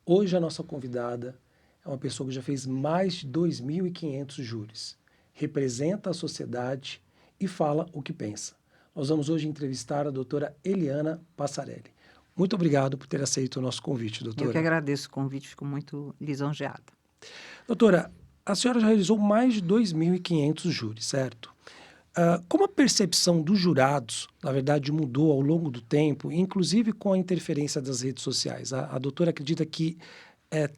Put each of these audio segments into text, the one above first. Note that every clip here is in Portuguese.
Hoje a nossa convidada é uma pessoa que já fez mais de 2.500 júris, representa a sociedade e fala o que pensa. Nós vamos hoje entrevistar a doutora Eliana Passarelli. Muito obrigado por ter aceito o nosso convite, Eu que doutora. agradeço o convite, fico muito lisonjeada. Doutora, a senhora já realizou mais de 2.500 júris, certo? Como a percepção dos jurados, na verdade, mudou ao longo do tempo, inclusive com a interferência das redes sociais? A doutora acredita que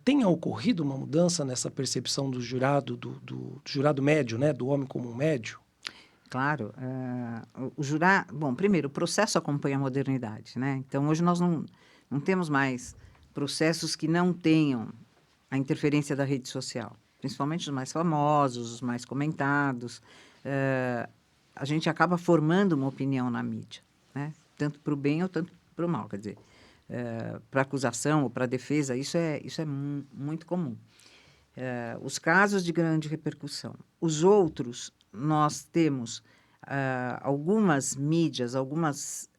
tenha ocorrido uma mudança nessa percepção do jurado, do jurado médio, né, do homem comum médio? Claro, o jurar... Bom, primeiro, o processo acompanha a modernidade, né? Então, hoje nós não temos mais processos que não tenham a interferência da rede social, principalmente os mais famosos, os mais comentados. A gente acaba formando uma opinião na mídia, né? Tanto para o bem ou tanto para o mal, quer dizer, para acusação ou para defesa, isso é muito comum. Os casos de grande repercussão. Os outros, nós temos algumas mídias, algumas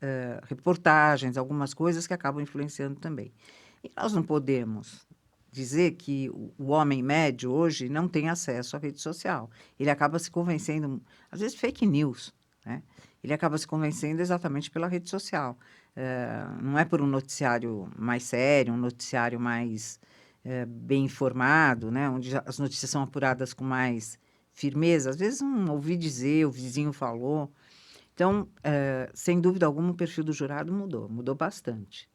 reportagens, algumas coisas que acabam influenciando também. E nós não podemos dizer que o homem médio hoje não tem acesso à rede social. Ele acaba se convencendo, às vezes fake news, né? Ele acaba se convencendo exatamente pela rede social. Não é por um noticiário mais sério, um noticiário mais bem informado, né? Onde as notícias são apuradas com mais firmeza. Às vezes, ouvi dizer, o vizinho falou. Então, sem dúvida alguma, o perfil do jurado mudou bastante.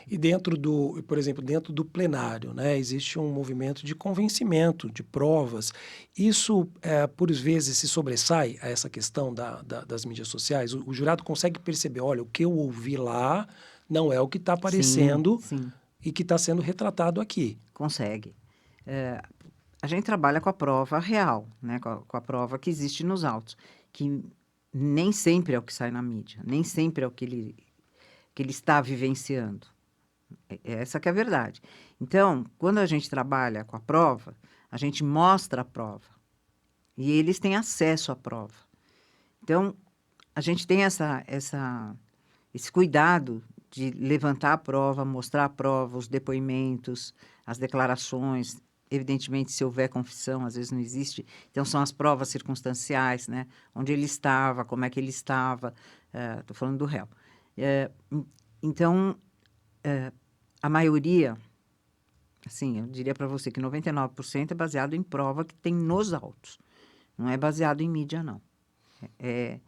E dentro do, por exemplo, dentro do plenário, né, existe um movimento de convencimento, de provas. Isso, por vezes, se sobressai a essa questão das mídias sociais. O jurado consegue perceber, olha, o que eu ouvi lá não é o que está Sim, aparecendo sim, e que está sendo retratado aqui. consegue. Eh, a gente trabalha com a prova real, né? Com a prova que existe nos autos, que nem sempre é o que sai na mídia, nem sempre é o que ele está vivenciando. Essa que é a verdade. Então, quando a gente trabalha com a prova, a gente mostra a prova e eles têm acesso à prova. Então, a gente tem esse cuidado de levantar a prova, mostrar a prova, os depoimentos, as declarações. Evidentemente, se houver confissão, às vezes não existe. Então, são as provas circunstanciais, né? Onde ele estava, como é que ele estava. Estou falando do réu. Então, a maioria, assim, eu diria para você que 99% é baseado em prova que tem nos autos. Não é baseado em mídia, não. É,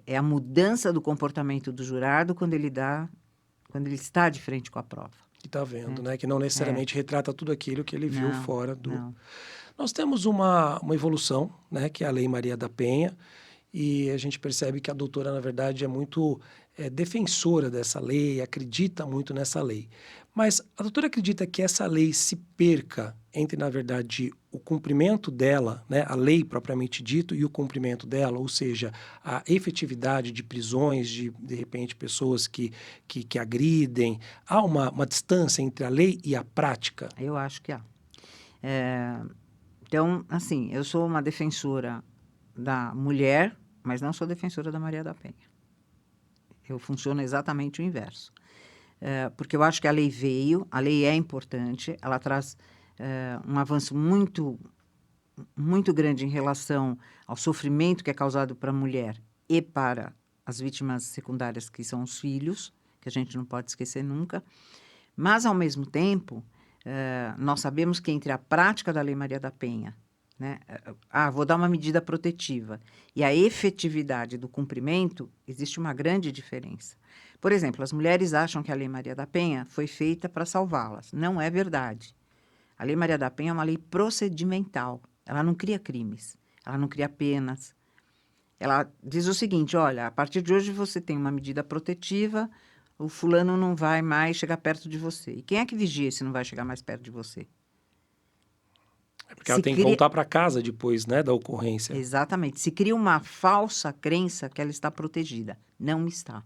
é a mudança do comportamento do jurado quando ele está de frente com a prova. Que está vendo, Né? né? Que não É, necessariamente retrata tudo aquilo que ele viu não, fora do. não. Nós temos uma evolução, né? Que é a Lei Maria da Penha, e a gente percebe que a doutora, na verdade, é muito defensora dessa lei, acredita muito nessa lei. Mas a doutora acredita que essa lei se perca entre, na verdade, o cumprimento dela, né, a lei propriamente dito, e o cumprimento dela, ou seja, a efetividade de prisões, de repente, pessoas que agridem. Há uma distância entre a lei e a prática? Eu acho que há. É, então, assim, eu sou uma defensora da mulher, mas não sou defensora da Maria da Penha. Eu funciono exatamente o inverso. Porque eu acho que a lei veio, a lei é importante, ela traz um avanço muito grande em relação ao sofrimento que é causado para a mulher e para as vítimas secundárias, que são os filhos, que a gente não pode esquecer nunca. Mas, ao mesmo tempo, nós sabemos que entre a prática da Lei Maria da Penha, né, vou dar uma medida protetiva, e a efetividade do cumprimento, existe uma grande diferença. Por exemplo, as mulheres acham que a Lei Maria da Penha foi feita para salvá-las. Não é verdade. A Lei Maria da Penha é uma lei procedimental. Ela não cria crimes, ela não cria penas. Ela diz o seguinte: olha, a partir de hoje você tem uma medida protetiva, o fulano não vai mais chegar perto de você. E quem é que vigia se não vai chegar mais perto de você? É porque ela Se tem que cria... voltar para casa depois, né, da ocorrência. Exatamente. Se cria uma falsa crença que ela está protegida. Não está.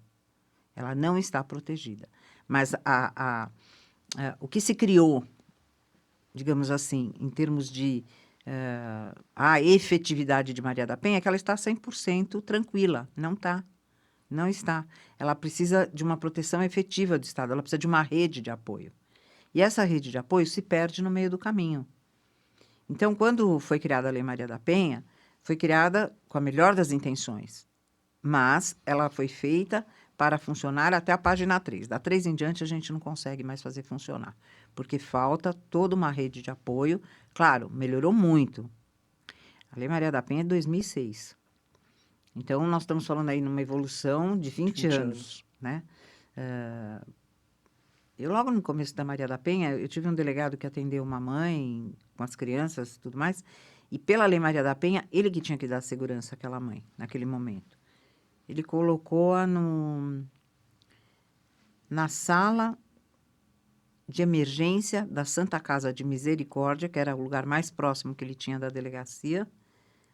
Ela não está protegida. Mas o que se criou, digamos assim, em termos de a efetividade de Maria da Penha, é que ela está 100% tranquila. Não está. Não está. Ela precisa de uma proteção efetiva do Estado, ela precisa de uma rede de apoio. E essa rede de apoio se perde no meio do caminho. Então, quando foi criada a Lei Maria da Penha, foi criada com a melhor das intenções, mas ela foi feita para funcionar até a página 3. Da 3 em diante, a gente não consegue mais fazer funcionar, porque falta toda uma rede de apoio. Claro, melhorou muito. A Lei Maria da Penha é de 2006. Então, nós estamos falando aí numa evolução de 20 anos, né? Eu, logo no começo da Maria da Penha, eu tive um delegado que atendeu uma mãe com as crianças e tudo mais, e pela Lei Maria da Penha, ele que tinha que dar segurança àquela mãe, naquele momento. Ele colocou-a na sala de emergência da Santa Casa de Misericórdia, que era o lugar mais próximo que ele tinha da delegacia,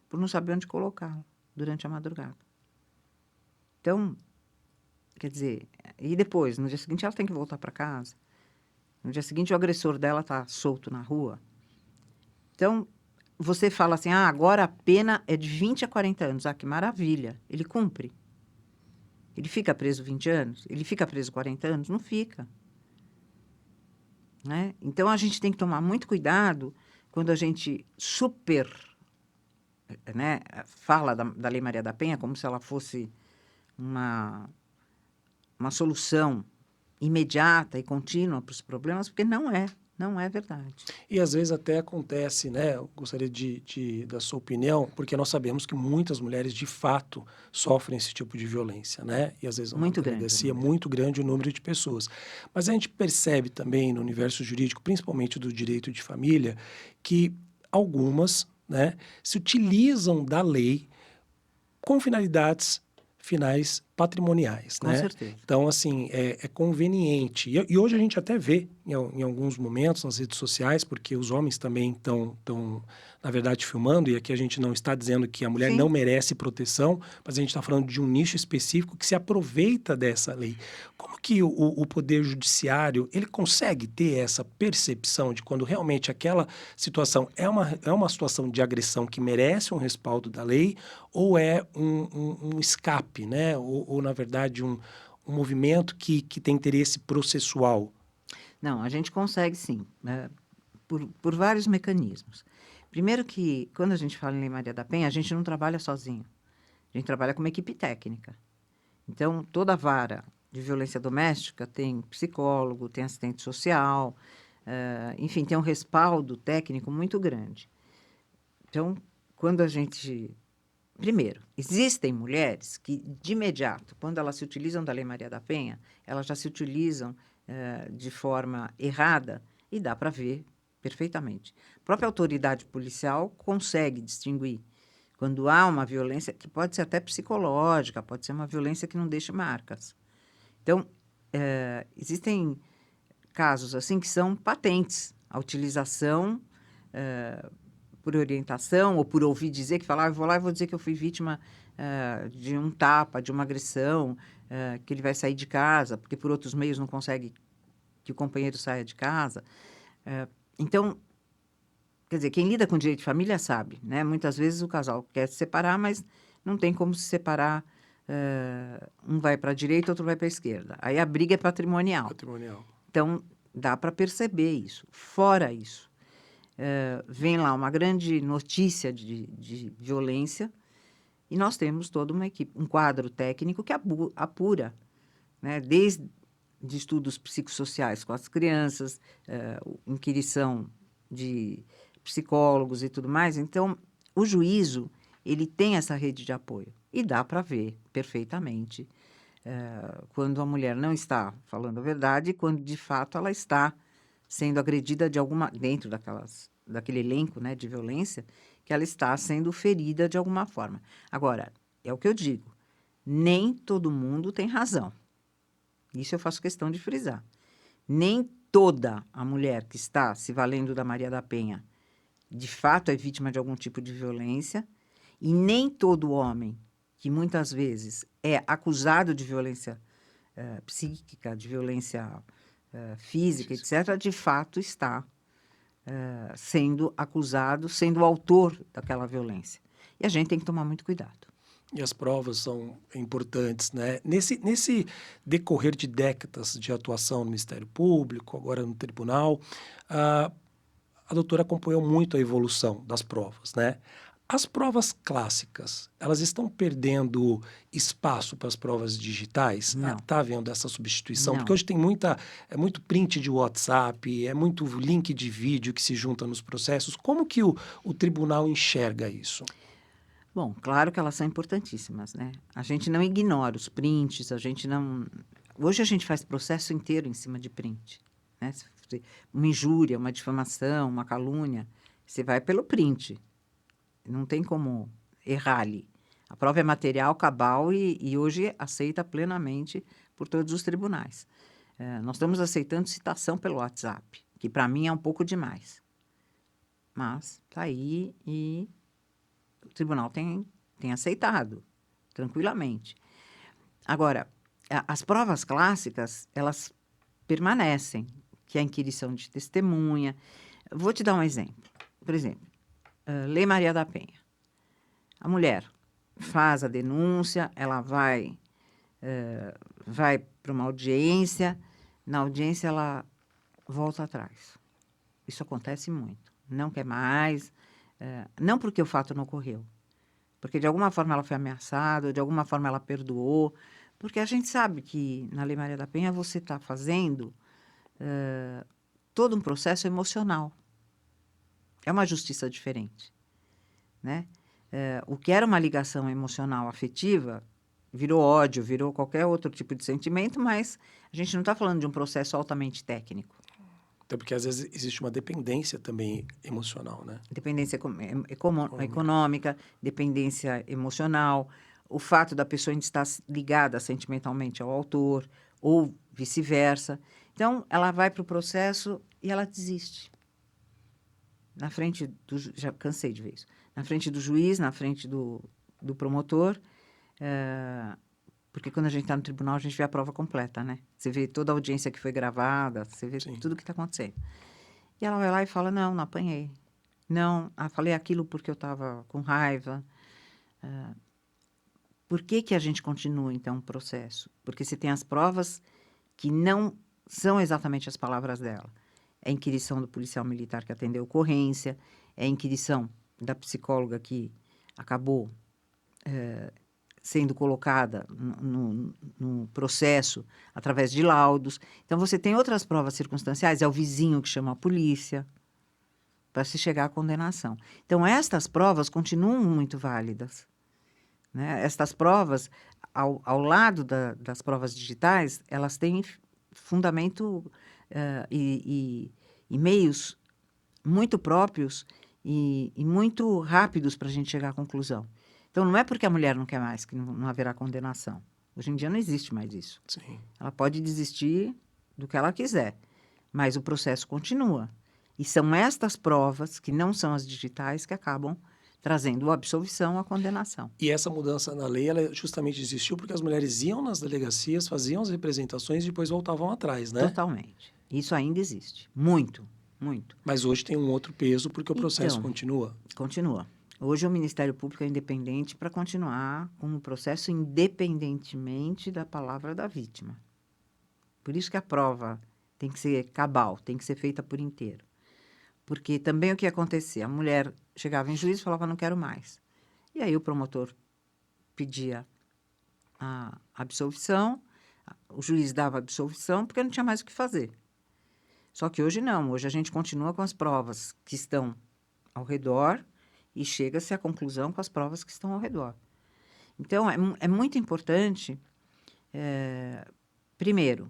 por não saber onde colocá-la durante a madrugada. Então, quer dizer, e depois, no dia seguinte, ela tem que voltar para casa. No dia seguinte, o agressor dela está solto na rua. Então, você fala assim, agora a pena é de 20 a 40 anos. Ah, que maravilha. Ele cumpre. Ele fica preso 20 anos? Ele fica preso 40 anos? Não fica. Né? Então, a gente tem que tomar muito cuidado quando a gente né, fala da Lei Maria da Penha como se ela fosse uma solução imediata e contínua para os problemas, porque não é verdade. E às vezes até acontece, né? Eu gostaria da sua opinião, porque nós sabemos que muitas mulheres de fato sofrem esse tipo de violência, né? E às vezes é uma delegacia muito grande o número de pessoas. Mas a gente percebe também no universo jurídico, principalmente do direito de família, que algumas, né, se utilizam da lei com finalidades finais patrimoniais, Com né? certeza. Então, assim, é conveniente. E hoje a gente até vê em alguns momentos nas redes sociais, porque os homens também estão, na verdade, filmando, e aqui a gente não está dizendo que a mulher Sim. não merece proteção, mas a gente está falando de um nicho específico que se aproveita dessa lei. Como que o Poder Judiciário, ele consegue ter essa percepção de quando realmente aquela situação é uma situação de agressão que merece um respaldo da lei, ou é um escape, né? Ou na verdade, um movimento que tem interesse processual? Não, a gente consegue sim, né, por vários mecanismos. Primeiro que, quando a gente fala em Lei Maria da Penha, a gente não trabalha sozinho. A gente trabalha com uma equipe técnica. Então, toda vara de violência doméstica tem psicólogo, tem assistente social, enfim, tem um respaldo técnico muito grande. Então, quando a gente... Primeiro, existem mulheres que, de imediato, quando elas se utilizam da Lei Maria da Penha, elas já se utilizam de forma errada e dá para ver perfeitamente. A própria autoridade policial consegue distinguir quando há uma violência, que pode ser até psicológica, pode ser uma violência que não deixa marcas. Então, existem casos assim que são patentes. A utilização... por orientação ou por ouvir dizer que falar, eu vou lá e vou dizer que eu fui vítima de um tapa, de uma agressão, que ele vai sair de casa, porque por outros meios não consegue que o companheiro saia de casa. Então, quer dizer, quem lida com direito de família sabe, né? Muitas vezes o casal quer se separar, mas não tem como se separar. Um vai para a direita, outro vai para a esquerda. Aí a briga é patrimonial. Então, dá para perceber isso. Fora isso, vem lá uma grande notícia de violência e nós temos toda uma equipe, um quadro técnico que apura, né, desde de estudos psicossociais com as crianças, inquirição de psicólogos e tudo mais. Então, o juízo, ele tem essa rede de apoio e dá para ver perfeitamente quando a mulher não está falando a verdade e quando, de fato, ela está sendo agredida dentro daquele elenco, né, de violência, que ela está sendo ferida de alguma forma. Agora, é o que eu digo, nem todo mundo tem razão. Isso eu faço questão de frisar. Nem toda a mulher que está se valendo da Maria da Penha, de fato, é vítima de algum tipo de violência, e nem todo homem que muitas vezes é acusado de violência psíquica, de violência física, etc., de fato está sendo acusado, sendo o autor daquela violência. E a gente tem que tomar muito cuidado. E as provas são importantes, né? Nesse decorrer de décadas de atuação no Ministério Público, agora no tribunal, a, a doutora acompanhou muito a evolução das provas, né? As provas clássicas, elas estão perdendo espaço para as provas digitais? Não, Está havendo essa substituição? Porque não. hoje tem é muito print de WhatsApp, é muito link de vídeo que se junta nos processos. Como que o tribunal enxerga isso? Bom, claro que elas são importantíssimas, né? A gente não ignora os prints, a gente não... Hoje a gente faz processo inteiro em cima de print, né? Uma injúria, uma difamação, uma calúnia, você vai pelo print. Não tem como errar ali. A prova é material, cabal e hoje aceita plenamente por todos os tribunais. Nós estamos aceitando citação pelo WhatsApp, que para mim é um pouco demais. Mas está aí e o tribunal tem aceitado, tranquilamente. Agora, as provas clássicas, elas permanecem, que é a inquirição de testemunha. Vou te dar um exemplo. Por exemplo, Lei Maria da Penha. A mulher faz a denúncia, ela vai para uma audiência, na audiência ela volta atrás. Isso acontece muito. Não quer mais, não porque o fato não ocorreu, porque de alguma forma ela foi ameaçada, ou de alguma forma ela perdoou, porque a gente sabe que na Lei Maria da Penha você está fazendo todo um processo emocional. É uma justiça diferente, né? O que era uma ligação emocional afetiva virou ódio, virou qualquer outro tipo de sentimento, mas a gente não está falando de um processo altamente técnico. Até porque às vezes existe uma dependência também emocional, né? Dependência econômica, dependência emocional, o fato da pessoa ainda estar ligada sentimentalmente ao autor, ou vice-versa. Então, ela vai para o processo e ela desiste. Na frente do... Já cansei de ver isso. Na frente do juiz, na frente do promotor, porque quando a gente está no tribunal, a gente vê a prova completa, né? Você vê toda a audiência que foi gravada, você vê Sim. tudo o que está acontecendo. E ela vai lá e fala, não apanhei. Não, falei aquilo porque eu estava com raiva. Por que a gente continua, então, o processo? Porque você tem as provas que não são exatamente as palavras dela. É a inquirição do policial militar que atendeu a ocorrência, é a inquirição da psicóloga que acabou sendo colocada no processo através de laudos. Então, você tem outras provas circunstanciais, é o vizinho que chama a polícia para se chegar à condenação. Então, estas provas continuam muito válidas, né? Estas provas, ao lado das provas digitais, elas têm fundamento e meios muito próprios e muito rápidos para a gente chegar à conclusão. Então, não é porque a mulher não quer mais que não haverá condenação. Hoje em dia não existe mais isso. Sim. Ela pode desistir do que ela quiser, mas o processo continua. E são estas provas, que não são as digitais, que acabam trazendo a absolvição, a condenação. E essa mudança na lei, ela justamente existiu porque as mulheres iam nas delegacias, faziam as representações e depois voltavam atrás, né? Totalmente. Isso ainda existe. Muito, muito. Mas hoje tem um outro peso porque o processo Então, continua. continua. Hoje o Ministério Público é independente para continuar com o processo independentemente da palavra da vítima. Por isso que a prova tem que ser cabal, tem que ser feita por inteiro. Porque também o que acontecia? A mulher chegava em juízo e falava, não quero mais. E aí o promotor pedia a absolvição, o juiz dava a absolvição porque não tinha mais o que fazer. Só que hoje não, hoje a gente continua com as provas que estão ao redor e chega-se à conclusão com as provas que estão ao redor. Então, é muito importante, primeiro,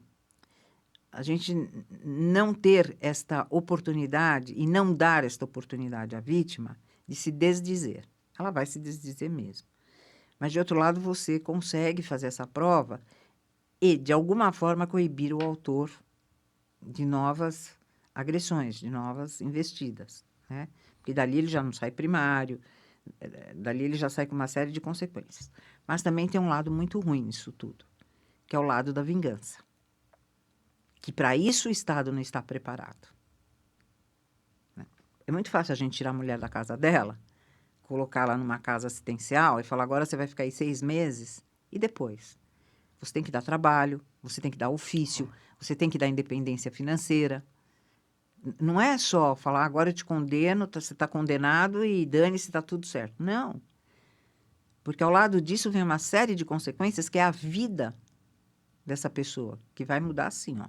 a gente não ter esta oportunidade e não dar esta oportunidade à vítima de se desdizer. Ela vai se desdizer mesmo. Mas, de outro lado, você consegue fazer essa prova e, de alguma forma, coibir o autor de novas agressões, de novas investidas, né? Porque dali ele já não sai primário, dali ele já sai com uma série de consequências. Mas também tem um lado muito ruim nisso tudo, que é o lado da vingança. Que para isso o Estado não está preparado. É muito fácil a gente tirar a mulher da casa dela colocá-la numa casa assistencial e falar, agora você vai ficar aí 6 meses, e depois? Você tem que dar trabalho, você tem que dar ofício, você tem que dar independência financeira. Não é só falar, agora eu te condeno, você está condenado e dane-se, está tudo certo. Não. Porque ao lado disso vem uma série de consequências que é a vida dessa pessoa, que vai mudar assim, ó,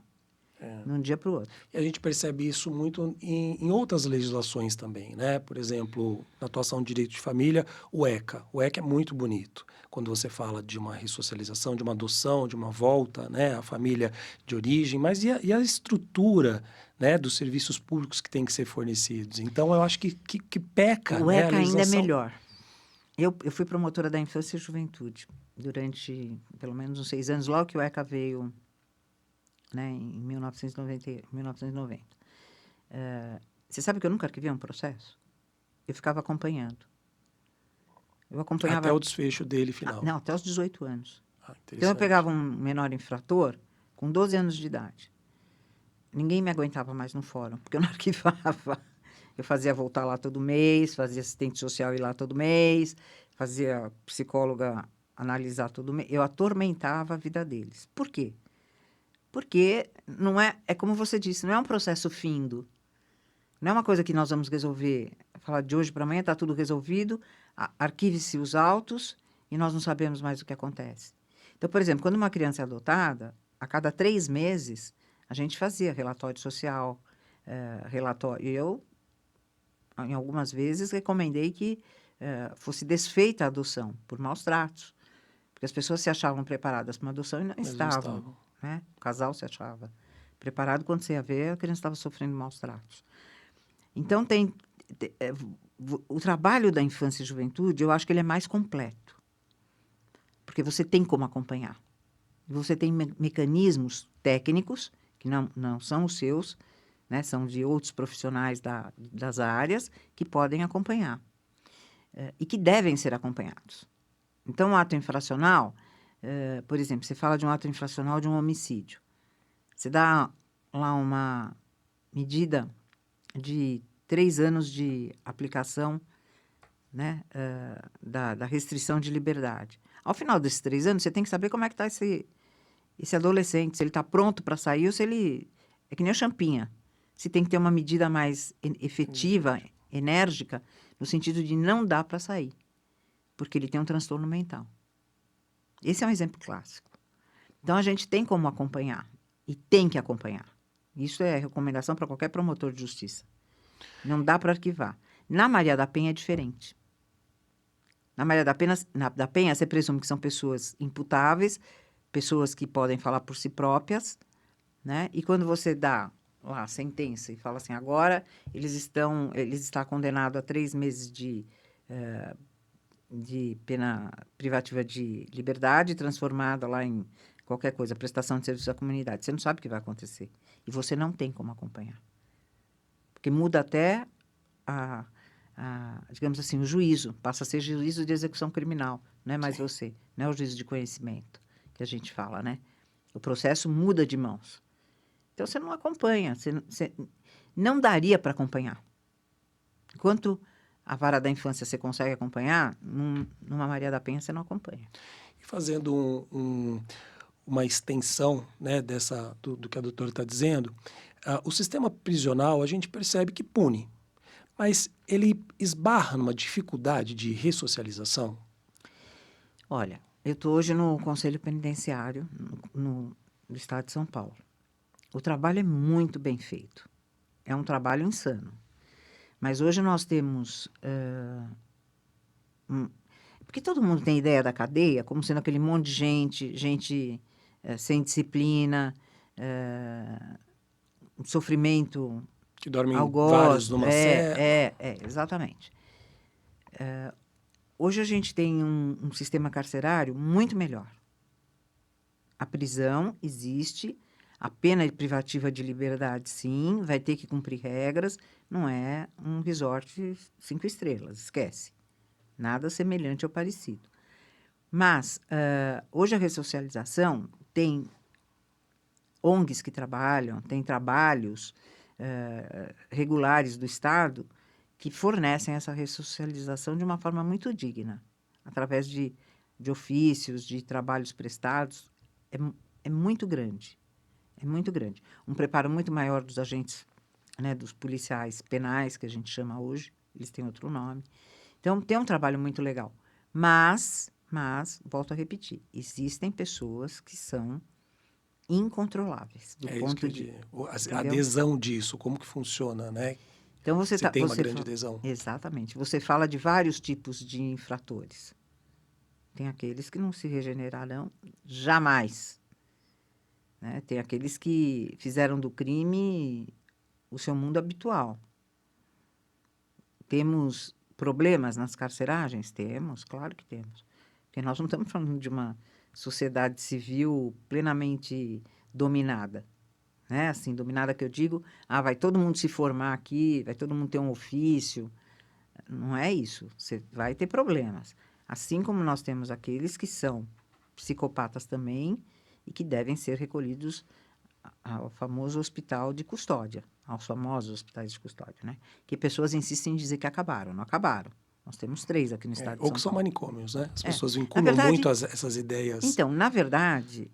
de um dia para o outro. E a gente percebe isso muito em outras legislações também, né? Por exemplo, na atuação de direito de família, o ECA. O ECA é muito bonito. Quando você fala de uma ressocialização, de uma adoção, de uma volta, né, à família de origem, mas e a estrutura, né, dos serviços públicos que têm que ser fornecidos? Então, eu acho que peca, O né, a ECA ainda é legislação. melhor. Eu fui promotora da infância e juventude durante pelo menos uns 6 anos, logo que o ECA veio, né, em 1990. Você sabe que eu nunca arquivei um processo? Eu ficava acompanhando. Eu acompanhava... Até o desfecho dele final. Não, até os 18 anos. Então, eu Interessante. pegava um menor infrator com 12 anos de idade. Ninguém me aguentava mais no fórum, porque eu não arquivava. Eu fazia voltar lá todo mês, fazia assistente social ir lá todo mês, fazia psicóloga analisar todo mês. Eu atormentava a vida deles. Por quê? Porque não é como você disse, não é um processo findo. Não é uma coisa que nós vamos resolver, falar de hoje para amanhã, está tudo resolvido, arquive-se os autos e nós não sabemos mais o que acontece. Então, por exemplo, quando uma criança é adotada, a cada 3 meses, a gente fazia relatório social, relatório. E eu, em algumas vezes, recomendei que fosse desfeita a adoção por maus tratos. Porque as pessoas se achavam preparadas para uma adoção e não estavam. Né? O casal se achava preparado, quando você ia ver, a criança estava sofrendo maus tratos. Então, o trabalho da infância e juventude, eu acho que ele é mais completo. Porque você tem como acompanhar. Você tem mecanismos técnicos, que não são os seus, né, são de outros profissionais das áreas, que podem acompanhar. E que devem ser acompanhados. Então, o ato infracional, por exemplo, você fala de um ato infracional de um homicídio. Você dá lá uma medida de 3 anos de aplicação, né, da restrição de liberdade. Ao final desses 3 anos, você tem que saber como é que está esse adolescente, se ele está pronto para sair ou se ele... É que nem a champinha. Se tem que ter uma medida mais efetiva, enérgica, no sentido de não dá para sair, porque ele tem um transtorno mental. Esse é um exemplo clássico. Então, a gente tem como acompanhar, e tem que acompanhar. Isso é recomendação para qualquer promotor de justiça. Não dá para arquivar. Na Maria da Penha é diferente. Na Maria da Penha, você presume que são pessoas imputáveis, pessoas que podem falar por si próprias, né? E quando você dá lá a sentença e fala assim, agora ele está condenado a 3 meses de pena privativa de liberdade, transformada lá em qualquer coisa, prestação de serviço à comunidade. Você não sabe o que vai acontecer. E você não tem como acompanhar. Porque muda até digamos assim, o juízo. Passa a ser juízo de execução criminal. Não é mais você. Não é o juízo de conhecimento que a gente fala, né? O processo muda de mãos. Então, você não acompanha. Você não daria para acompanhar. Enquanto a vara da infância você consegue acompanhar, numa Maria da Penha você não acompanha. E fazendo uma extensão, né, do que a doutora está dizendo, o sistema prisional a gente percebe que pune, mas ele esbarra numa dificuldade de ressocialização? Olha, eu estou hoje no Conselho Penitenciário do Estado de São Paulo. O trabalho é muito bem feito. É um trabalho insano. Mas hoje nós temos... porque todo mundo tem ideia da cadeia como sendo aquele monte de gente sem disciplina, um sofrimento... Que dormem algoz, vários numa cela. Exatamente. Hoje a gente tem um sistema carcerário muito melhor. A prisão existe, a pena privativa de liberdade, sim, vai ter que cumprir regras, não é um resort 5 estrelas, esquece. Nada semelhante ou parecido. Mas, hoje a ressocialização tem ONGs que trabalham, tem trabalhos regulares do Estado que fornecem essa ressocialização de uma forma muito digna, através de ofícios, de trabalhos prestados. É muito grande, é muito grande. Um preparo muito maior dos agentes, né, dos policiais penais, que a gente chama hoje, eles têm outro nome. Então, tem um trabalho muito legal. Mas, volto a repetir, existem pessoas que são incontroláveis, do É isso que ponto eu de... digo. A Entendeu? adesão disso, como que funciona, né? Então, Se tem uma grande adesão. Exatamente. Você fala de vários tipos de infratores. Tem aqueles que não se regenerarão jamais, né? Tem aqueles que fizeram do crime o seu mundo habitual. Temos problemas nas carceragens? Temos, claro que temos. Porque nós não estamos falando de uma sociedade civil plenamente dominada. Né? Assim, dominada que eu digo, vai todo mundo se formar aqui, vai todo mundo ter um ofício. Não é isso. Você vai ter problemas. Assim como nós temos aqueles que são psicopatas também e que devem ser recolhidos ao famoso hospital de custódia, aos famosos hospitais de custódia, né? Que pessoas insistem em dizer que acabaram. Não acabaram. Nós temos 3 aqui no estado de Ou São que são Paulo. manicômios, né? As É. pessoas Na vinculam verdade, muito essas ideias. então, na verdade,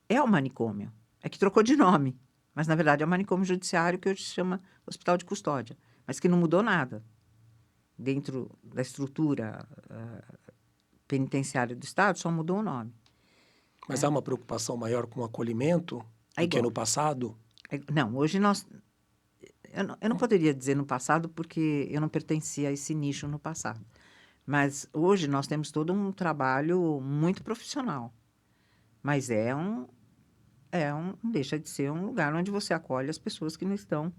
é o manicômio. É que trocou de nome. Mas, na verdade, é o manicômio judiciário que hoje se chama hospital de custódia. Mas que não mudou nada dentro da estrutura penitenciária do Estado, só mudou o nome. Mas há uma preocupação maior com o acolhimento É do que igual. no passado? Não, hoje nós... Eu não poderia dizer no passado, porque eu não pertencia a esse nicho no passado. Mas hoje nós temos todo um trabalho muito profissional. Mas não deixa de ser um lugar onde você acolhe as pessoas que não estão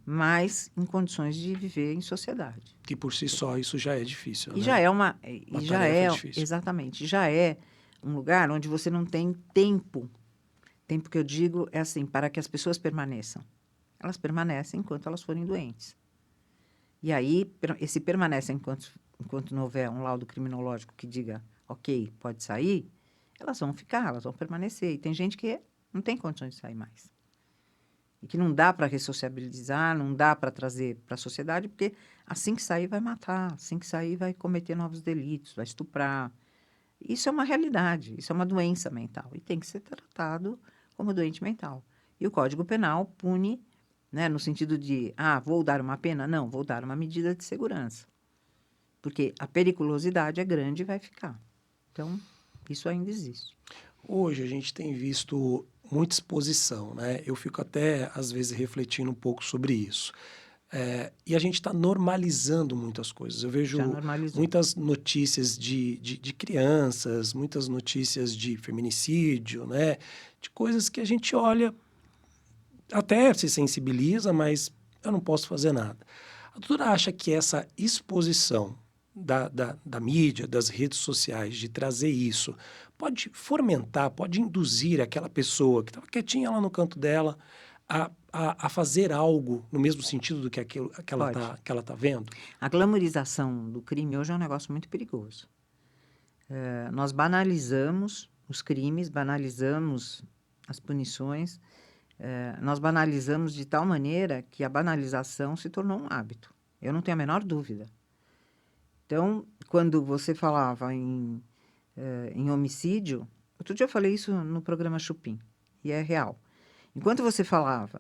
mais em condições de viver em sociedade. Que por si só isso já é difícil, E né? já é Uma tarefa difícil. exatamente, já é um lugar onde você não tem tempo. Tempo que eu digo é assim, para que as pessoas permaneçam. Elas permanecem enquanto elas forem doentes. E aí, esse permanece enquanto não houver um laudo criminológico que diga, ok, pode sair, elas vão ficar, elas vão permanecer. E tem gente que não tem condições de sair mais. E que não dá para ressociabilizar, não dá para trazer para a sociedade, porque assim que sair vai matar, assim que sair vai cometer novos delitos, vai estuprar. Isso é uma realidade, isso é uma doença mental e tem que ser tratado como doente mental. E o Código Penal pune, né, no sentido de, vou dar uma pena? Não, vou dar uma medida de segurança. Porque a periculosidade é grande e vai ficar. Então, isso ainda existe. Hoje a gente tem visto muita exposição, né? Eu fico até, às vezes, refletindo um pouco sobre isso. E a gente está normalizando muitas coisas. Eu Já vejo normalizou. muitas notícias de crianças, muitas notícias de feminicídio, né? De coisas que a gente olha, até se sensibiliza, mas eu não posso fazer nada. A doutora acha que essa exposição da mídia, das redes sociais, de trazer isso, pode fomentar, pode induzir aquela pessoa que estava quietinha lá no canto dela a fazer algo no mesmo sentido do que aquilo que ela Pode. tá vendo? A glamorização do crime hoje é um negócio muito perigoso. Nós banalizamos os crimes, banalizamos as punições, nós banalizamos de tal maneira que a banalização se tornou um hábito. Eu não tenho a menor dúvida. Então, quando você falava em homicídio, outro dia eu falei isso no programa Chupim, e é real. Enquanto você falava,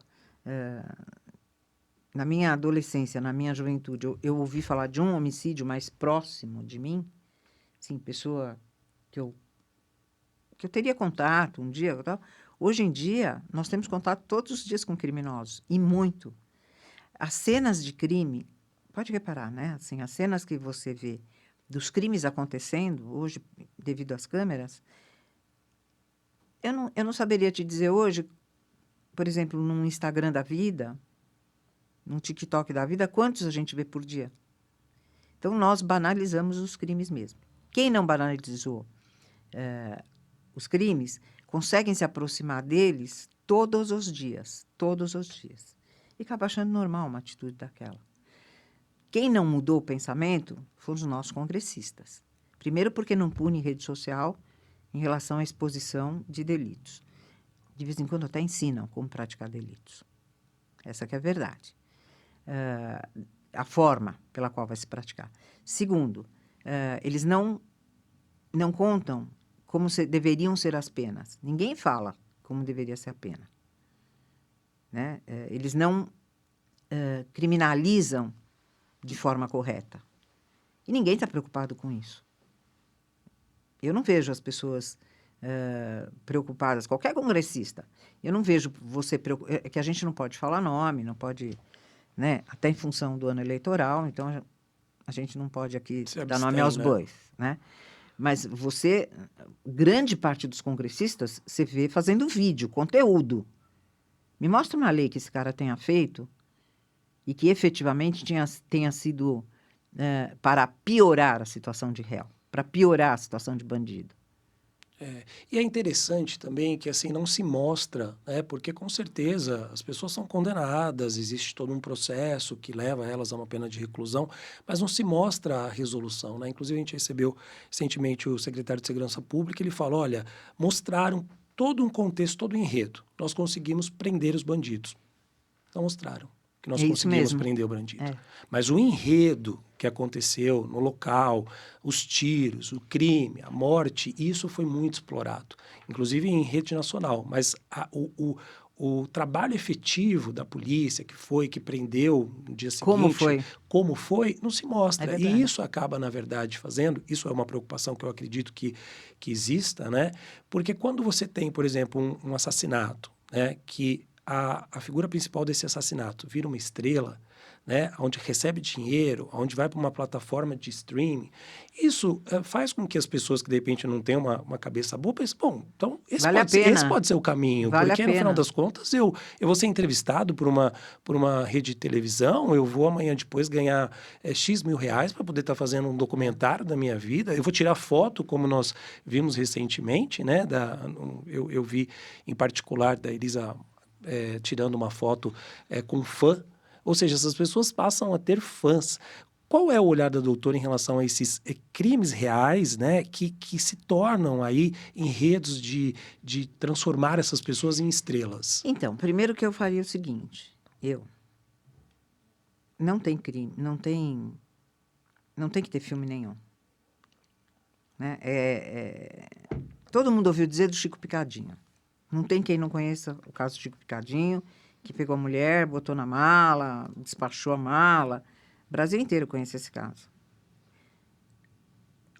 na minha adolescência, na minha juventude, eu ouvi falar de um homicídio mais próximo de mim, sim, pessoa que eu teria contato um dia, tal. Hoje em dia, nós temos contato todos os dias com criminosos, e muito. As cenas de crime, pode reparar, né? Assim, as cenas que você vê dos crimes acontecendo hoje, devido às câmeras, eu não saberia te dizer hoje, por exemplo, num Instagram da vida, num TikTok da vida, quantos a gente vê por dia? Então, nós banalizamos os crimes mesmo. Quem não banalizou os crimes, conseguem se aproximar deles todos os dias. E acaba achando normal uma atitude daquela. Quem não mudou o pensamento foram os nossos congressistas. Primeiro porque não pune rede social em relação à exposição de delitos. De vez em quando até ensinam como praticar delitos. Essa que é a verdade. a forma pela qual vai se praticar. Segundo, eles não contam como deveriam ser as penas. Ninguém fala como deveria ser a pena. Né? Eles não criminalizam de forma correta. E ninguém está preocupado com isso. Eu não vejo as pessoas preocupadas, qualquer congressista. Eu não vejo você preocupado. É que a gente não pode falar nome, não pode, né? Até em função do ano eleitoral, então a gente não pode aqui dar nome aos bois, né? Mas grande parte dos congressistas, você vê fazendo vídeo, conteúdo. Me mostra uma lei que esse cara tenha feito e que efetivamente tenha sido para piorar a situação de réu, para piorar a situação de bandido. E é interessante também que assim não se mostra, né? Porque com certeza as pessoas são condenadas, existe todo um processo que leva elas a uma pena de reclusão, mas não se mostra a resolução, né? Inclusive a gente recebeu recentemente o secretário de Segurança Pública, ele falou, olha, mostraram todo um contexto, todo um enredo, nós conseguimos prender os bandidos. Não mostraram que nós conseguimos prender o bandido. Mas o enredo que aconteceu no local, os tiros, o crime, a morte, isso foi muito explorado, inclusive em rede nacional. Mas o trabalho efetivo da polícia, que prendeu no dia seguinte, como foi, não se mostra. E isso acaba, na verdade, isso é uma preocupação que eu acredito que exista, né? Porque quando você tem, por exemplo, um assassinato, né, que a figura principal desse assassinato vira uma estrela, né, onde recebe dinheiro, onde vai para uma plataforma de streaming, isso faz com que as pessoas que de repente não têm uma cabeça boa pensem, bom, então esse pode ser o caminho, porque no final das contas eu vou ser entrevistado por uma rede de televisão, eu vou amanhã depois ganhar X mil reais para poder estar fazendo um documentário da minha vida, eu vou tirar foto, como nós vimos recentemente, né, eu vi em particular da Elisa tirando uma foto com um fã, ou seja, essas pessoas passam a ter fãs. Qual é o olhar da doutora em relação a esses crimes reais, né, que se tornam aí enredos de transformar essas pessoas em estrelas? Então, primeiro que eu faria o seguinte, não tem crime, não tem que ter filme nenhum. Né? Todo mundo ouviu dizer do Chico Picadinho. Não tem quem não conheça o caso do Chico Picadinho, que pegou a mulher, botou na mala, despachou a mala. O Brasil inteiro conhece esse caso.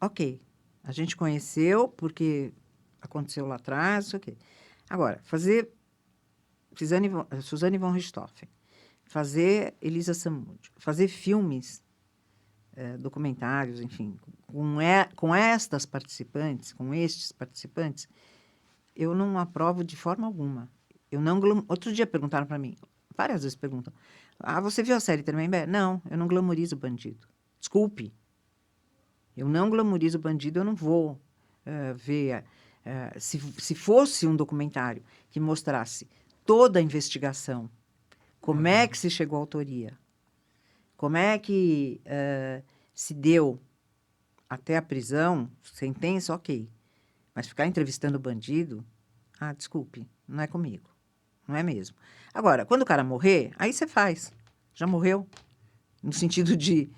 Ok, a gente conheceu porque aconteceu lá atrás, isso aqui. Agora, fazer Suzane von Richthofen, fazer Elisa Samúdio, fazer filmes, documentários, enfim, com estes participantes, eu não aprovo de forma alguma. Outro dia perguntaram para mim, várias vezes perguntam, você viu a série Tremembé? Não, eu não glamorizo o bandido. Desculpe. Eu não glamorizo o bandido, eu não vou ver. Se fosse um documentário que mostrasse toda a investigação, como é que se chegou à autoria, como é que se deu até a prisão, sentença, ok. Mas ficar entrevistando o bandido, desculpe, não é comigo. Não é mesmo. Agora, quando o cara morrer, aí você faz. Já morreu. No sentido de,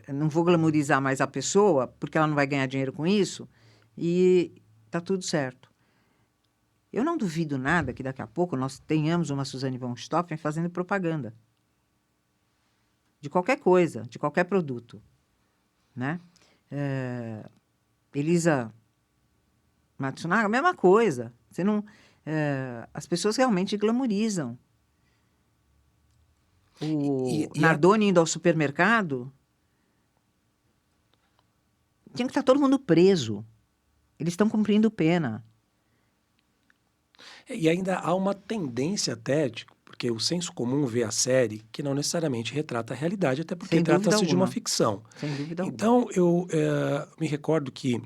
não vou glamorizar mais a pessoa, porque ela não vai ganhar dinheiro com isso, e tá tudo certo. Eu não duvido nada que daqui a pouco nós tenhamos uma Suzane von Richthofen fazendo propaganda. De qualquer coisa, de qualquer produto. Né? Elisa Matsunaga, a mesma coisa. Você não, as pessoas realmente glamorizam. O Nardoni indo ao supermercado, tinha que estar todo mundo preso. Eles estão cumprindo pena. E ainda há uma tendência até, porque o senso comum vê a série que não necessariamente retrata a realidade, até porque trata-se de uma ficção. Sem dúvida alguma. Então, eu me recordo que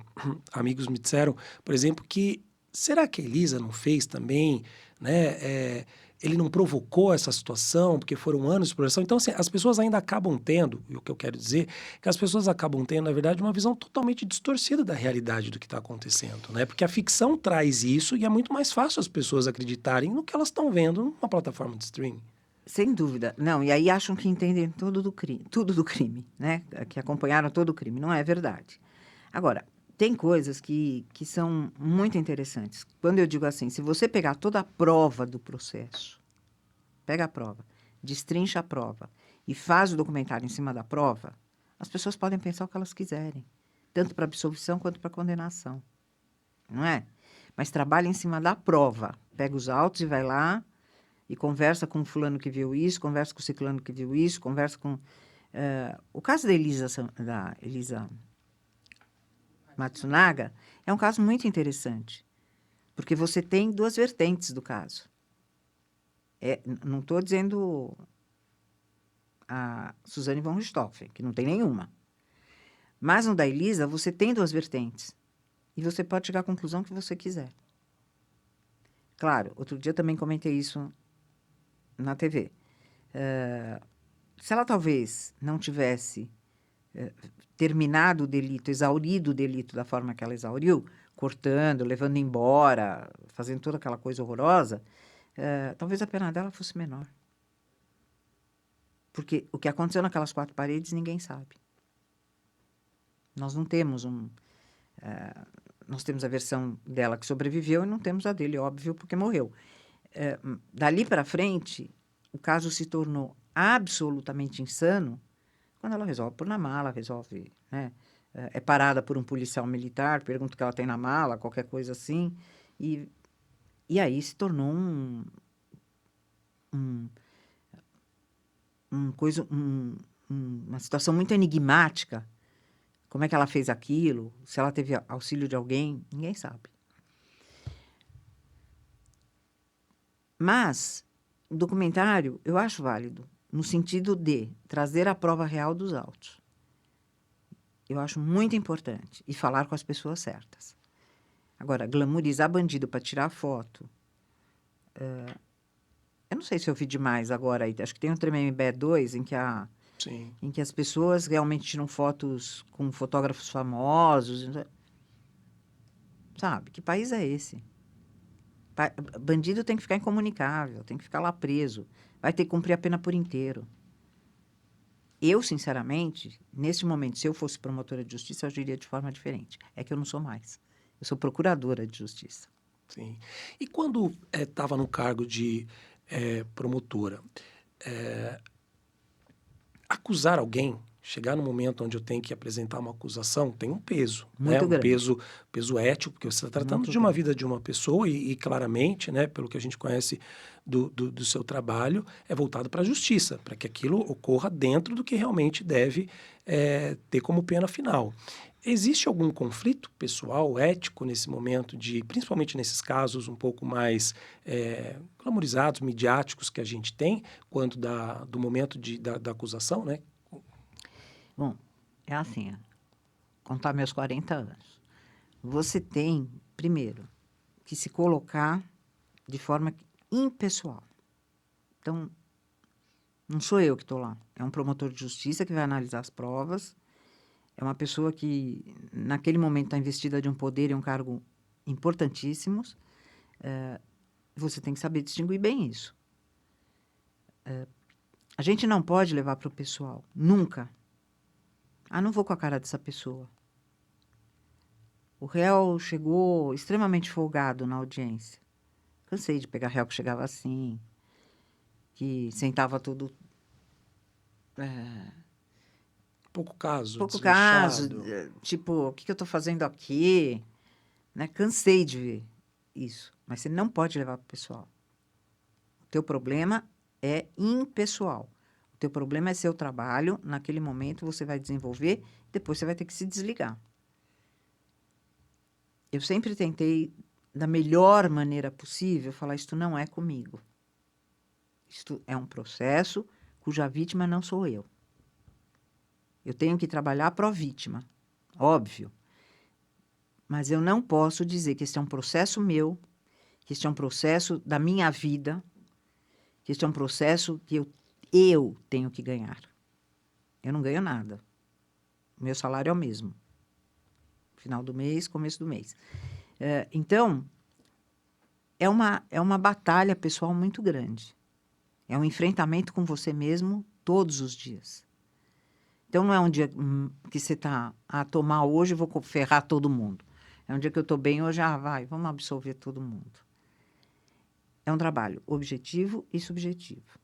amigos me disseram, por exemplo, que será que a Elisa não fez também, né? Ele não provocou essa situação, porque foram anos de exploração. Então, assim, as pessoas ainda acabam tendo, e o que eu quero dizer, que as pessoas acabam tendo, na verdade, uma visão totalmente distorcida da realidade do que está acontecendo, né? Porque a ficção traz isso e é muito mais fácil as pessoas acreditarem no que elas estão vendo numa plataforma de streaming. Sem dúvida. Não, e aí acham que entendem tudo do crime, né? Que acompanharam todo o crime. Não é verdade. Agora, tem coisas que são muito interessantes. Quando eu digo assim, se você pegar toda a prova do processo, pega a prova, destrincha a prova e faz o documentário em cima da prova, as pessoas podem pensar o que elas quiserem, tanto para absolvição quanto para condenação. Não é? Mas trabalha em cima da prova. Pega os autos e vai lá e conversa com o fulano que viu isso, conversa com o ciclano que viu isso, conversa com... o caso da Elisa Matsunaga é um caso muito interessante, porque você tem duas vertentes do caso. Não estou dizendo a Suzane von Richthofen, que não tem nenhuma. Mas no da Elisa, você tem duas vertentes. E você pode chegar à conclusão que você quiser. Claro, outro dia também comentei isso na TV. Se ela talvez não tivesse terminado o delito, exaurido o delito da forma que ela exauriu, cortando, levando embora, fazendo toda aquela coisa horrorosa, talvez a pena dela fosse menor. Porque o que aconteceu naquelas quatro paredes, ninguém sabe. Nós não temos nós temos a versão dela que sobreviveu e não temos a dele, óbvio, porque morreu. Dali para frente, o caso se tornou absolutamente insano quando ela resolve pôr na mala, resolve, né? É parada por um policial militar, pergunta o que ela tem na mala, qualquer coisa assim, e aí se tornou uma situação muito enigmática. Como é que ela fez aquilo? Se ela teve auxílio de alguém? Ninguém sabe. Mas o documentário eu acho válido, no sentido de trazer a prova real dos autos. Eu acho muito importante. E falar com as pessoas certas. Agora, glamourizar bandido para tirar foto. Eu não sei se eu vi demais agora. Acho que tem um Tremembé 2 em que as pessoas realmente tiram fotos com fotógrafos famosos. Sabe? Que país é esse? Bandido tem que ficar incomunicável, tem que ficar lá preso. Vai ter que cumprir a pena por inteiro. Eu, sinceramente, nesse momento, se eu fosse promotora de justiça, eu agiria de forma diferente. É que eu não sou mais. Eu sou procuradora de justiça. Sim. E quando estava no cargo de promotora, acusar alguém, chegar no momento onde eu tenho que apresentar uma acusação, tem um peso, né? Muito grande. Peso ético, porque você está tratando Muito de uma grande. vida de uma pessoa e claramente, né, pelo que a gente conhece do seu trabalho, é voltado para a justiça, para que aquilo ocorra dentro do que realmente deve ter como pena final. Existe algum conflito pessoal, ético, nesse momento, principalmente nesses casos um pouco mais glamorizados, midiáticos que a gente tem, quanto do momento da acusação, né? Bom, é assim, contar meus 40 anos. Você tem, primeiro, que se colocar de forma impessoal. Então, não sou eu que estou lá. É um promotor de justiça que vai analisar as provas. É uma pessoa que, naquele momento, está investida de um poder e um cargo importantíssimos. Você tem que saber distinguir bem isso. A gente não pode levar para o pessoal. Nunca. Não vou com a cara dessa pessoa. O réu chegou extremamente folgado na audiência. Cansei de pegar réu que chegava assim, que sentava tudo... Pouco caso, pouco caso, desleixado. tipo, o que eu estou fazendo aqui? Né? Cansei de ver isso. Mas você não pode levar para o pessoal. O teu problema é impessoal. O teu problema é seu trabalho. Naquele momento você vai desenvolver, depois você vai ter que se desligar. Eu sempre tentei, da melhor maneira possível, falar: isto não é comigo. Isto é um processo cuja vítima não sou eu. Eu tenho que trabalhar pró-vítima, óbvio. Mas eu não posso dizer que este é um processo meu, que este é um processo da minha vida, que este é um processo que eu tenho que ganhar. Eu não ganho nada. O meu salário é o mesmo. Final do mês, começo do mês. Então, é uma batalha pessoal muito grande. É um enfrentamento com você mesmo todos os dias. Então, não é um dia que você está a tomar hoje, vou ferrar todo mundo. É um dia que eu estou bem, hoje, vamos absolver todo mundo. É um trabalho objetivo e subjetivo,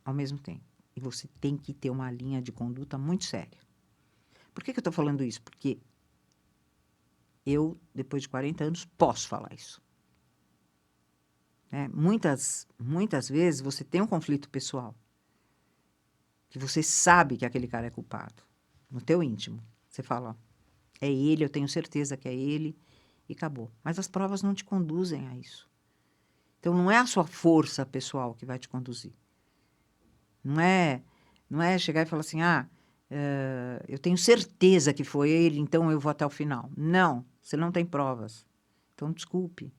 ao mesmo tempo. E você tem que ter uma linha de conduta muito séria. Por que eu estou falando isso? Porque eu, depois de 40 anos, posso falar isso. Né? Muitas vezes você tem um conflito pessoal, que você sabe que aquele cara é culpado, no teu íntimo. Você fala, é ele, eu tenho certeza que é ele, e acabou. Mas as provas não te conduzem a isso. Então, não é a sua força pessoal que vai te conduzir. Não é chegar e falar assim, eu tenho certeza que foi ele, então eu vou até o final. Não, você não tem provas. Então, desculpe.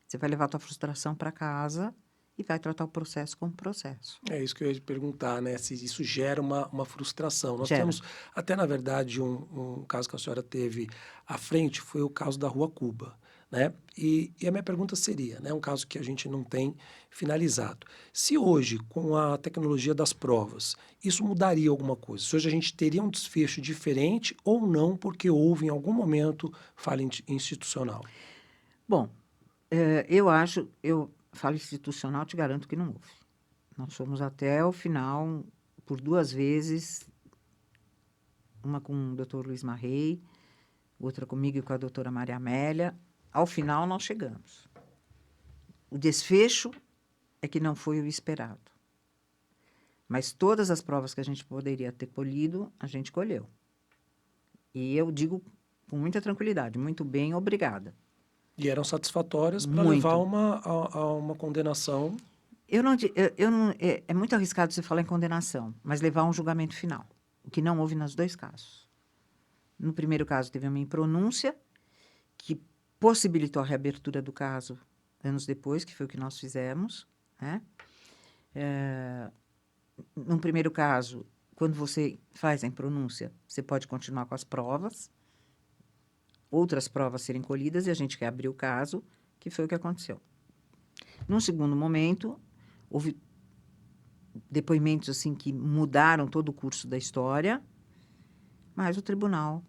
Você vai levar a tua frustração para casa e vai tratar o processo como processo. É isso que eu ia te perguntar, né? Se isso gera uma frustração. Nós Gera. temos, até na verdade, um caso que a senhora teve à frente, foi o caso da Rua Cuba, né? E a minha pergunta seria, né? Um caso que a gente não tem finalizado. Se hoje, com a tecnologia das provas, isso mudaria alguma coisa? Se hoje a gente teria um desfecho diferente ou não, porque houve em algum momento falha institucional? Bom, eu falo institucional, te garanto que não houve. Nós fomos até o final, por 2 vezes, uma com o doutor Luiz Marrei, outra comigo e com a doutora Maria Amélia. Ao final, nós chegamos. O desfecho é que não foi o esperado. Mas todas as provas que a gente poderia ter colhido, a gente colheu. E eu digo com muita tranquilidade, muito bem, obrigada. E eram satisfatórias para Muito. levar a uma condenação. É muito arriscado você falar em condenação, mas levar a um julgamento final, o que não houve nos 2 casos. No primeiro caso, teve uma impronúncia que possibilitou a reabertura do caso anos depois, que foi o que nós fizemos. Né? No primeiro caso, quando você faz a impronúncia, você pode continuar com as provas, outras provas serem colhidas, e a gente reabriu o caso, que foi o que aconteceu. Num segundo momento, houve depoimentos assim que mudaram todo o curso da história, mas o tribunal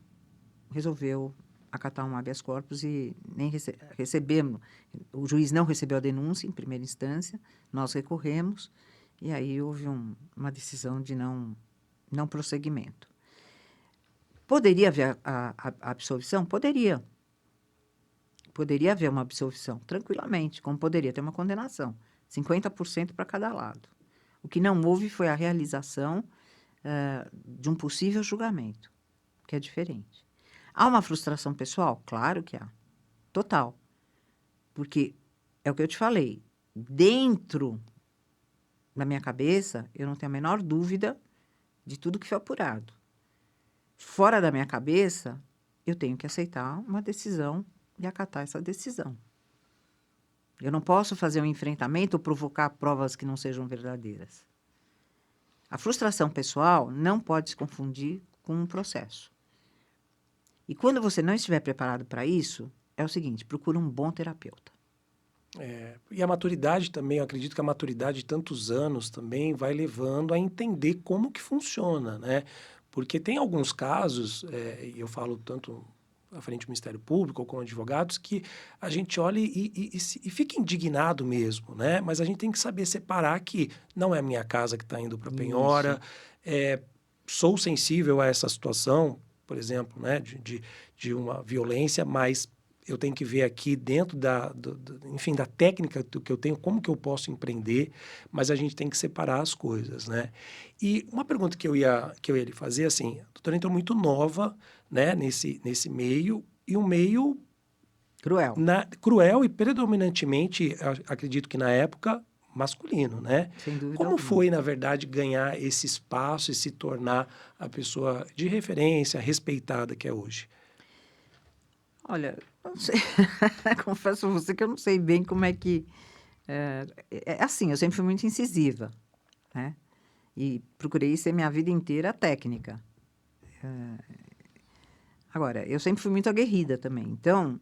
resolveu acatar um habeas corpus e nem recebemos. O juiz não recebeu a denúncia em primeira instância, nós recorremos, e aí houve uma decisão de não prosseguimento. Poderia haver a absolvição? Poderia. Poderia haver uma absolvição, tranquilamente, como poderia ter uma condenação. 50% para cada lado. O que não houve foi a realização de um possível julgamento, que é diferente. Há uma frustração pessoal? Claro que há. Total. Porque é o que eu te falei. Dentro da minha cabeça, eu não tenho a menor dúvida de tudo que foi apurado. Fora da minha cabeça, eu tenho que aceitar uma decisão e acatar essa decisão. Eu não posso fazer um enfrentamento ou provocar provas que não sejam verdadeiras. A frustração pessoal não pode se confundir com um processo. E quando você não estiver preparado para isso, é o seguinte, procura um bom terapeuta. E a maturidade também, eu acredito que a maturidade de tantos anos também vai levando a entender como que funciona, né? Porque tem alguns casos, e eu falo tanto à frente do Ministério Público ou com advogados, que a gente olha e fica indignado mesmo, né? Mas a gente tem que saber separar que não é a minha casa que está indo para a penhora, sou sensível a essa situação, por exemplo, né? de uma violência, mas eu tenho que ver aqui dentro enfim, da técnica que eu tenho, como que eu posso empreender, mas a gente tem que separar as coisas, né? E uma pergunta que eu ia lhe fazer, assim, a doutora entrou muito nova, né, nesse meio, e um meio... Cruel. Cruel e predominantemente, acredito que na época, masculino, né? Sem dúvida Como alguma. foi, na verdade, ganhar esse espaço e se tornar a pessoa de referência, respeitada que é hoje? Olha, eu não sei. Confesso a você que eu não sei bem como é que... assim, eu sempre fui muito incisiva, né? E procurei ser minha vida inteira técnica. Agora, eu sempre fui muito aguerrida também. Então,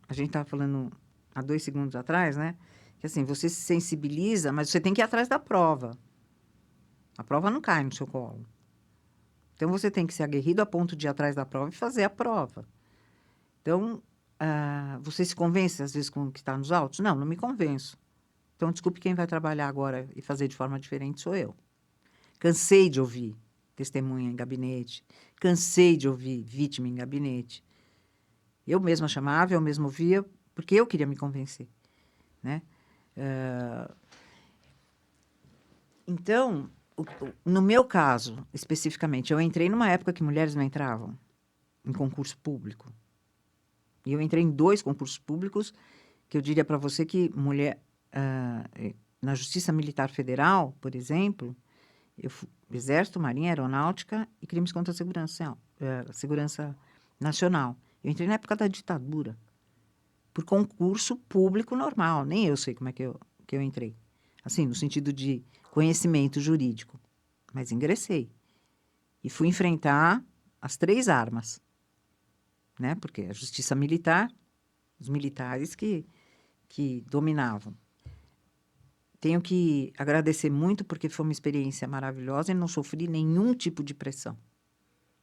a gente estava falando há 2 segundos atrás, né? Que assim, você se sensibiliza, mas você tem que ir atrás da prova. A prova não cai no seu colo. Então, você tem que ser aguerrido a ponto de ir atrás da prova e fazer a prova. Então, você se convence, às vezes, com o que está nos autos? Não, não me convenço. Então, desculpe, quem vai trabalhar agora e fazer de forma diferente sou eu. Cansei de ouvir testemunha em gabinete. Cansei de ouvir vítima em gabinete. Eu mesma chamava, eu mesma ouvia, porque eu queria me convencer, né? Então, no meu caso, especificamente, eu entrei numa época que mulheres não entravam em concurso público. E eu entrei em 2 concursos públicos, que eu diria para você que mulher... na Justiça Militar Federal, por exemplo, Exército, Marinha, Aeronáutica e Crimes contra a Segurança Nacional. Eu entrei na época da ditadura, por concurso público normal. Nem eu sei como é que eu entrei. Assim, no sentido de conhecimento jurídico. Mas ingressei. E fui enfrentar as 3 armas. Né? Porque a justiça militar, os militares que dominavam. Tenho que agradecer muito, porque foi uma experiência maravilhosa e não sofri nenhum tipo de pressão.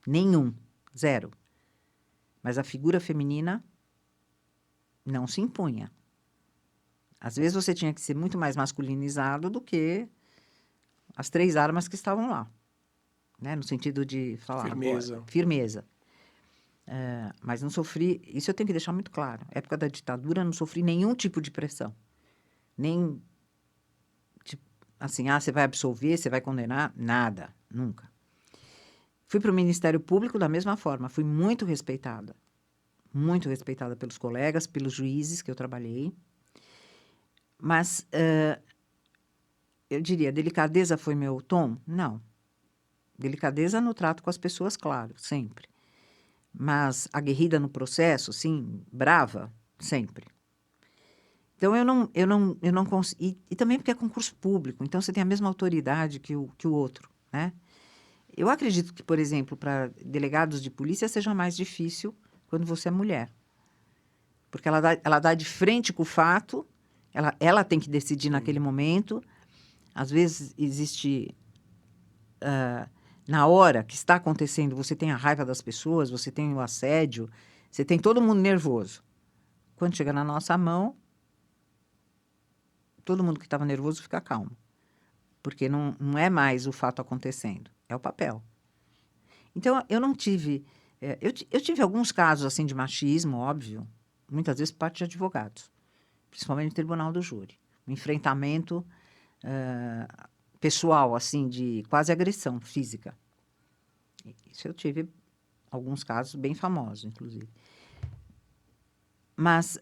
Nenhum. 0. Mas a figura feminina não se impunha. Às vezes você tinha que ser muito mais masculinizado do que as 3 armas que estavam lá. Né? No sentido de falar... Firmeza. Firmeza. Mas não sofri... Isso eu tenho que deixar muito claro. Na época da ditadura, não sofri nenhum tipo de pressão. Nem... Assim, você vai absolver, você vai condenar? Nada, nunca. Fui para o Ministério Público da mesma forma. Fui muito respeitada pelos colegas, pelos juízes que eu trabalhei. Mas, eu diria, delicadeza foi meu tom? Não. Delicadeza no trato com as pessoas, claro, sempre. Mas aguerrida no processo, sim, brava, sempre. Então, eu não consigo... E também porque é concurso público, então você tem a mesma autoridade que o outro, né? Eu acredito que, por exemplo, para delegados de polícia seja mais difícil quando você é mulher. Porque ela dá de frente com o fato, ela tem que decidir naquele momento. Às vezes existe... na hora que está acontecendo, você tem a raiva das pessoas, você tem o assédio, você tem todo mundo nervoso. Quando chega na nossa mão... todo mundo que estava nervoso fica calmo. Porque não é mais o fato acontecendo, é o papel. Então, eu não tive... eu tive alguns casos assim de machismo, óbvio, muitas vezes por parte de advogados, principalmente no Tribunal do Júri. Um enfrentamento pessoal, assim, de quase agressão física. Isso eu tive alguns casos bem famosos, inclusive. Mas...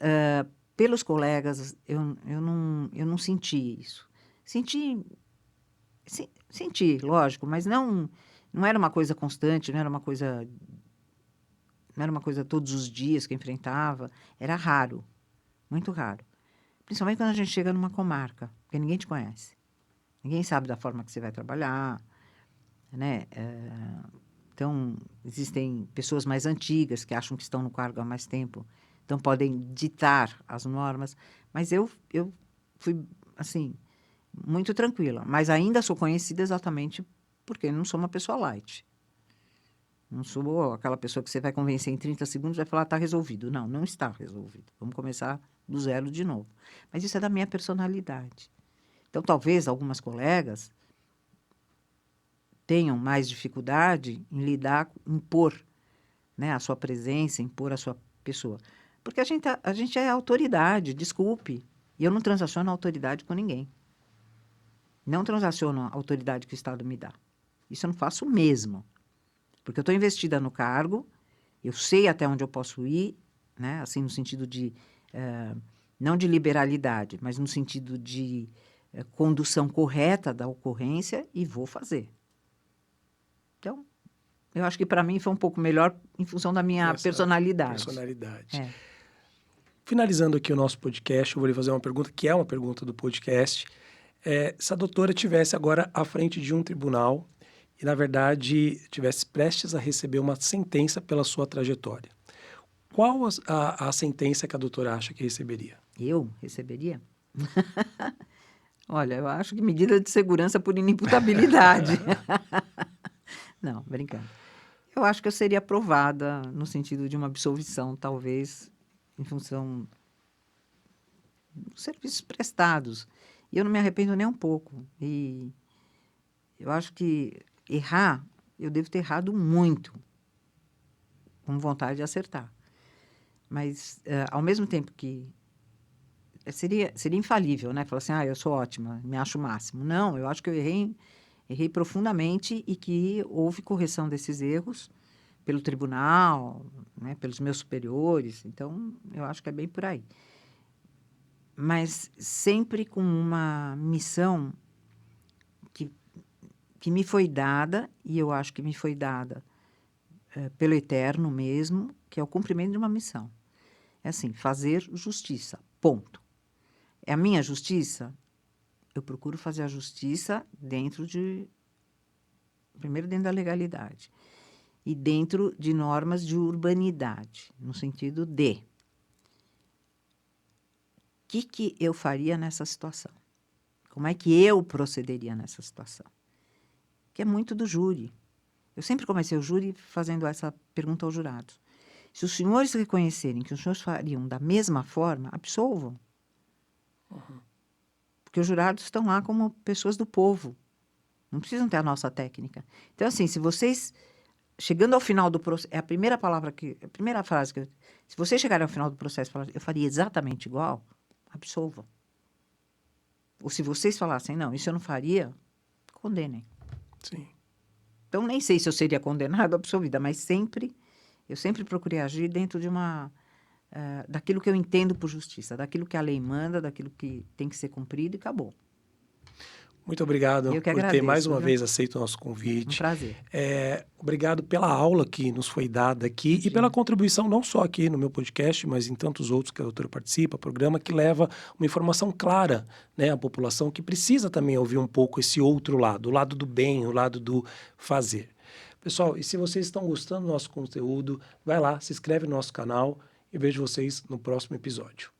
pelos colegas, eu não senti isso. Senti, lógico, mas não era uma coisa constante, não era uma coisa todos os dias que eu enfrentava. Era raro, muito raro. Principalmente quando a gente chega numa comarca, porque ninguém te conhece. Ninguém sabe da forma que você vai trabalhar, né? Então, existem pessoas mais antigas que acham que estão no cargo há mais tempo, então podem ditar as normas, mas eu fui, assim, muito tranquila. Mas ainda sou conhecida exatamente porque não sou uma pessoa light. Não sou aquela pessoa que você vai convencer em 30 segundos e vai falar, está resolvido. Não, não está resolvido. Vamos começar do 0 de novo. Mas isso é da minha personalidade. Então, talvez algumas colegas tenham mais dificuldade em lidar, impor, né, a sua presença, impor a sua pessoa. Porque a gente é autoridade, desculpe. E eu não transaciono autoridade com ninguém. Não transaciono a autoridade que o Estado me dá. Isso eu não faço mesmo. Porque eu estou investida no cargo, eu sei até onde eu posso ir, né? Assim, no sentido de... não de liberalidade, mas no sentido de condução correta da ocorrência, e vou fazer. Então, eu acho que para mim foi um pouco melhor em função da minha personalidade. Finalizando aqui o nosso podcast, eu vou lhe fazer uma pergunta, que é uma pergunta do podcast. Se a doutora estivesse agora à frente de um tribunal e, na verdade, estivesse prestes a receber uma sentença pela sua trajetória, qual a sentença que a doutora acha que receberia? Eu receberia? Olha, eu acho que medida de segurança por inimputabilidade. Não, brincando. Eu acho que eu seria aprovada no sentido de uma absolvição, talvez, em função dos serviços prestados. E eu não me arrependo nem um pouco. E eu acho que errar, eu devo ter errado muito, com vontade de acertar. Mas, ao mesmo tempo que seria infalível, né? Falar assim, eu sou ótima, me acho o máximo. Não, eu acho que eu errei profundamente e que houve correção desses erros pelo tribunal, né? Pelos meus superiores. Então, eu acho que é bem por aí. Mas sempre com uma missão que me foi dada, e eu acho que me foi dada pelo Eterno mesmo, que é o cumprimento de uma missão. É assim, fazer justiça, ponto. É a minha justiça? Eu procuro fazer a justiça primeiro dentro da legalidade, e dentro de normas de urbanidade, no sentido de o que eu faria nessa situação? Como é que eu procederia nessa situação? Que é muito do júri. Eu sempre comecei o júri fazendo essa pergunta aos jurados. Se os senhores reconhecerem que os senhores fariam da mesma forma, absolvam. Uhum. Porque os jurados estão lá como pessoas do povo. Não precisam ter a nossa técnica. Então, assim, se vocês, chegando ao final do processo, é a primeira frase se vocês chegarem ao final do processo e falarem, eu faria exatamente igual, absolvam. Ou se vocês falassem, não, isso eu não faria, condenem. Sim. Então, nem sei se eu seria condenada ou absolvida, mas eu sempre procurei agir dentro de daquilo que eu entendo por justiça, daquilo que a lei manda, daquilo que tem que ser cumprido e acabou. Muito obrigado Eu que por ter mais agradeço, uma viu? vez aceito o nosso Um convite. prazer. Obrigado pela aula que nos foi dada aqui e pela contribuição não só aqui no meu podcast, mas em tantos outros que a doutora participa, programa que leva uma informação clara, né, à população que precisa também ouvir um pouco esse outro lado, o lado do bem, o lado do fazer. Pessoal, e se vocês estão gostando do nosso conteúdo, vai lá, se inscreve no nosso canal e vejo vocês no próximo episódio.